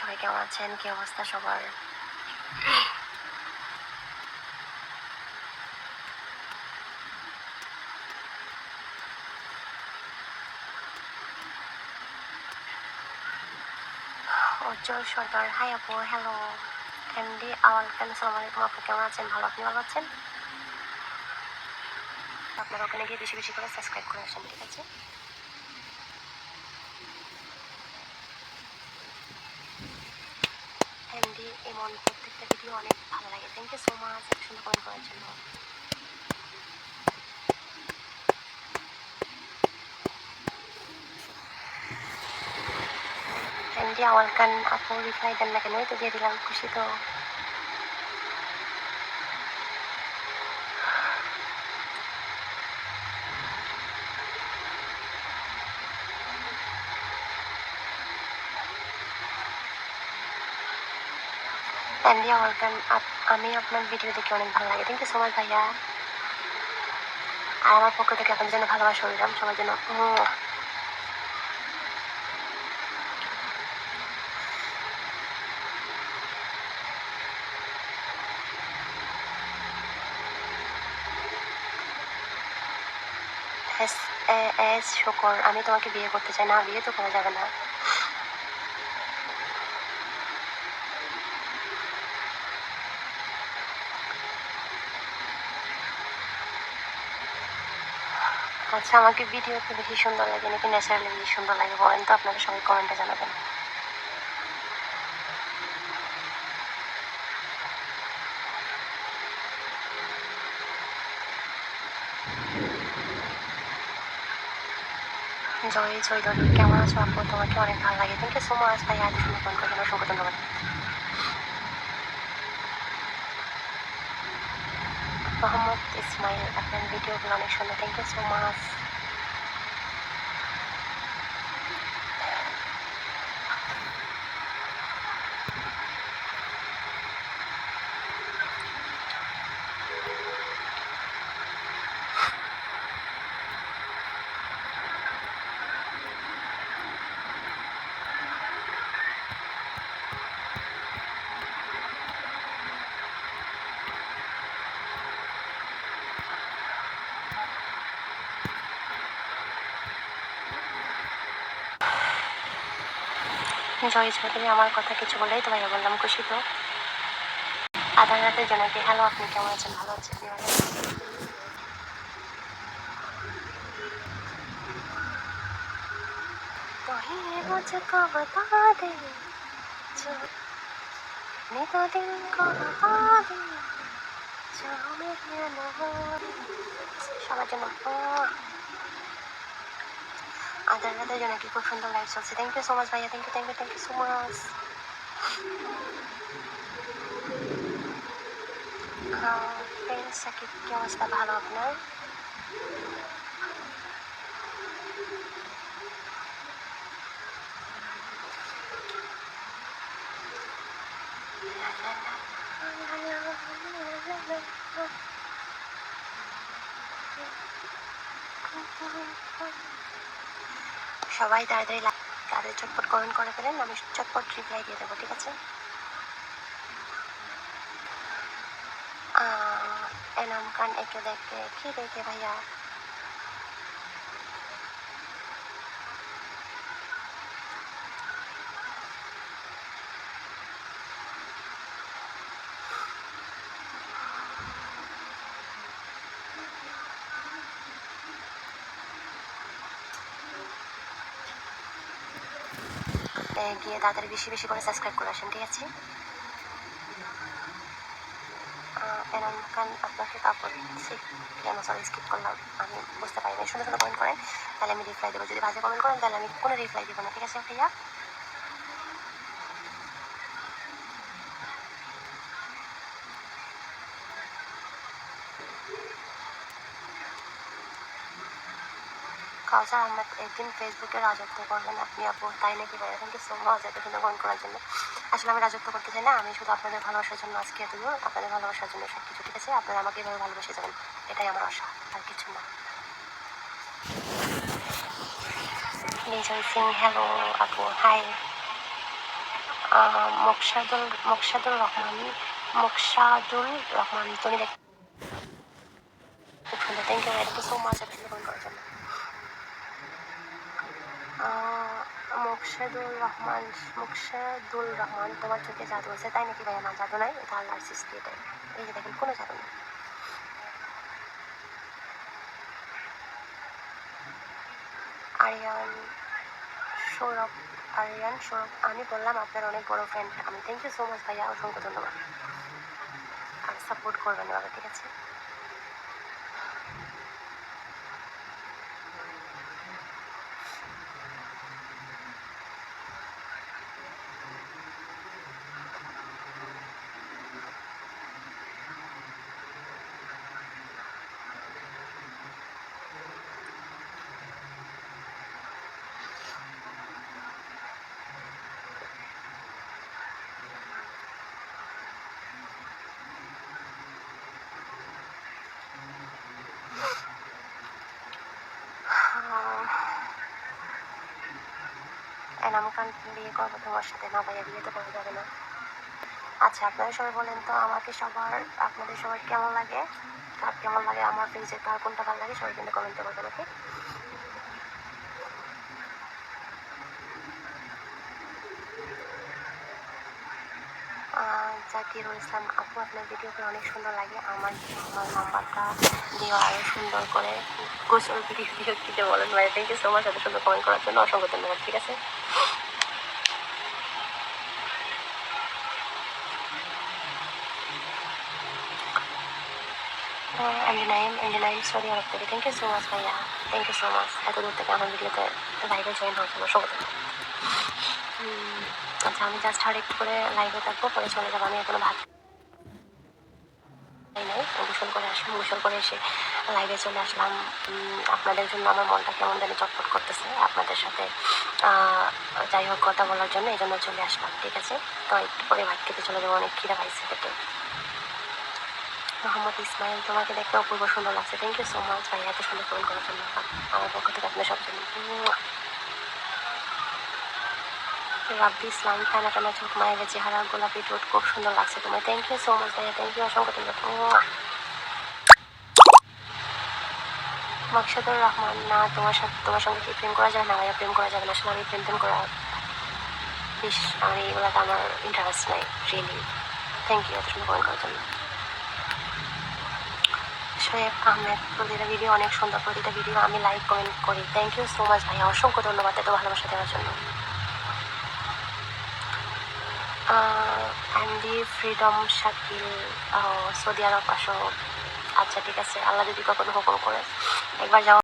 সবাই কেমন আছেন? কি অবস্থা সবার? উজ্জ্বল সরকার, হাই আপু, হ্যালো। এমডি আওয়াল খান, আসসালামু আলাইকুম আপু, কেমন আছেন? ভালো, আপনি ভালো আছেন? আপনারা ওখানে গিয়ে বেশি বেশি করে সাবস্ক্রাইব করে আসেন, ঠিক আছে? এমডি এমন প্রত্যেকটা ভিডিও অনেক ভালো লাগে, থ্যাংক ইউ সো মাচ এত সুন্দর কমেন্ট করার জন্য। এমডি আওয়াল খান আপু রিপ্লাই দেন না কেন? তো দিয়ে দিলাম, খুশি তো। এমডি আওয়াল খান, আমি আপনার ভিডিও দেখে অনেক ভালো লাগে, থ্যাংক ইউ সো মাচ ভাইয়া। আর আমার পক্ষ থেকে আপনাদের জন্য ভালোবাসা রইলাম, সবার জন্য। শুকর, আমি তোমাকে বিয়ে করতে চাই না, বিয়ে তো করা যাবে না। আচ্ছা, আমাকে ভিডিওতে বেশি সুন্দর লাগে নাকি ন্যাচারালি বেশি সুন্দর লাগে বলেন তো, আপনারা সবাই কমেন্টে জানাবেন। জয় চৈধুরী, কেমন আছো আপু? তোমাকে অনেক ভালো লাগে, থ্যাংক ইউ সো মাচ ভাই। আজ সুন্দর ফোন করার জন্য অসংখ্য ধন্যবাদ। মোহাম্মদ ইসমাইল, আপনার ভিডিওগুলো অনেক সুন্দর, থ্যাংক ইউ সো মাচ। জয় চৌধুরী, আমার কথা কিছু বলেই তো ভাইয়া বললাম, খুশি তো। আধার রাতের জন্য কি, হ্যালো, আপনি কেমন আছেন? ভালো আছেন? तो ही मुझको बता दे जो मैं तो दिल को बता दे जो मेरे अनहोनी। সবার জন্য আধার রাতের জন্য কি খুব সুন্দর লাইভ চলছে, থ্যাংক ইউ সো মাচ ভাইয়া, thank you thank you thank you so much. Friend Sakib, কি অবস্থা? ভালো আপনার? সবাই তাড়াতাড়ি তাদের চটপট কমেন্ট করে ফেলেন, আমি চটপট রিপ্লাই দিয়ে দেবো, ঠিক আছে? এনাম খান, একে দেখে কি দেখে ভাইয়া? গিয়ে তাড়াতাড়ি বেশি বেশি করে সাবস্ক্রাইব করে আসেন, ঠিক আছে? এনাম খান, আপনাকে কাপড় কেন সরি স্কিপ করলাম, আমি বুঝতে পারিনি। সুন্দর সুন্দর কমেন্ট করেন, তাহলে আমি রিপ্লাই দেবো। যদি বাজে কমেন্ট করেন তাহলে আমি কোনো রিপ্লাই দেবো না, ঠিক আছে ভাইয়া? কাউসার আহমেদ একদিন ফেসবুকে রাজত্ব করবেন আপনি আপু, তাই নাকি ভাইয়া? থ্যাংক ইউ সো মাচ এত সুন্দর কমেন্ট করার জন্য। আসলে আমি রাজত্ব করতে চাই না, আমি শুধু আপনাদের ভালোবাসার জন্য আজকে এতদূর, আপনাদের ভালোবাসার জন্য সব কিছু, ঠিক আছে? আপনারা আমাকে এভাবে ভালোবেসে যাবেন, এটাই আমার আশা, আর কিছু না। বিজয় সিং, হ্যালো আপু, হাই। মোকসাদুল রহমান, তুমি দেখ খুব সুন্দর, thank you, thank you so much এত সুন্দর কমেন্ট করার জন্য। মোকসাদুল রহমান, তোমার চোখে জাদু আছে, তাই নাকি ভাইয়া? না, জাদু নাই, এটা আল্লাহর সৃষ্টি, এটাই। এই যে দেখেন, কোনো জাদু নেই। আরিয়ান সৌরভ, আমি বললাম আপনার অনেক বড় ফ্রেন্ড আমি। থ্যাংক ইউ সো মাচ ভাইয়া, অসংখ্য ধন্যবাদ। আর সাপোর্ট করবেন এভাবে, ঠিক আছে? এনাম খান, বিয়ে করবো তোমার সাথে। না ভাইয়া, বিয়ে তো করা যাবে না। আচ্ছা, আপনারা সবাই বলেন তো আপনাদের সবার কেমন লাগে, কার কেমন লাগে আমার পেজে, কার কোনটা ভালো লাগে, সবাই কিন্তু কমেন্টে বলবেন, ওকে? জাকিরুল ইসলাম, আপু আপনার ভিডিওগুলো অনেক সুন্দর লাগে, আমার নাম্বারটা দিও আরও সুন্দর করে গোসল ভিডিও দিতে বলেন ভাই। থ্যাংক ইউ সো মাচ এত সুন্দর কমেন্ট করার জন্য, অসংখ্য ধন্যবাদ, ঠিক আছে? এন্ডি নাইম সৌদি আরব থেকে, থ্যাংক ইউ সো মাচ ভাইয়া, থ্যাংক ইউ সো মাচ এত দূর থেকে আমার ভিডিওতে লাইভে জয়েন হওয়ার জন্য, অসংখ্য ধন্যবাদ। আচ্ছা, আমি জাস্ট আর একটু করে লাইভে থাকবো, পরে চলে যাবো। আমি এখনো ভাত খাই নাই, গোসল করে এসে লাইভে চলে আসলাম। আপনাদের জন্য আমার মনটা কেমন জানি চটপট করতেছে, আপনাদের সাথে যাই হোক কথা বলার জন্য, এই জন্য চলে আসলাম, ঠিক আছে? তো একটু পরে ভাত খেতে চলে যাবো, অনেক খিদা পাইছে পেটে। মোহাম্মদ ইসমাইল, তোমাকে দেখতে অপূর্ব সুন্দর লাগছে, থ্যাংক ইউ সো মাচ ভাই এত সুন্দর কমেন্ট করার জন্য, আমার পক্ষ থেকে আপনার সব জন্য। রাব্বি ইসলাম, টানা টানা চোখ, মায়ের চেহারা, গোলাপি ঠোঁট, খুব সুন্দর লাগছে তোমায়, থ্যাংক ইউ সো মাচ ভাইয়া, থ্যাংক ইউ, অসংখ্য ধন্যবাদ। মকসাদুর রহমান, না তোমার সঙ্গে কি প্রেম করা যায়? না ভাইয়া, প্রেম করা যাবে না, আসলে আমি প্রেম করা আমি এগুলোতে আমার ইন্টারেস্ট নাই রিয়েলি। থ্যাংক ইউ এত সুন্দর কমেন্ট করার জন্য। শোয়েব আহমেদ, প্রতিটা ভিডিও অনেক সুন্দর, প্রতিটা ভিডিও আমি লাইক কমেন্ট করি, থ্যাংক ইউ সো মাচ ভাইয়া, অসংখ্য ধন্যবাদ এত ভালোবাসা দেওয়ার জন্য। অ্যান্ডি ফ্রিডম শাকিল, সৌদি আরব আসো। আচ্ছা ঠিক আছে, আল্লাহ যদি কখনো হুকুম করে একবার যাওয়া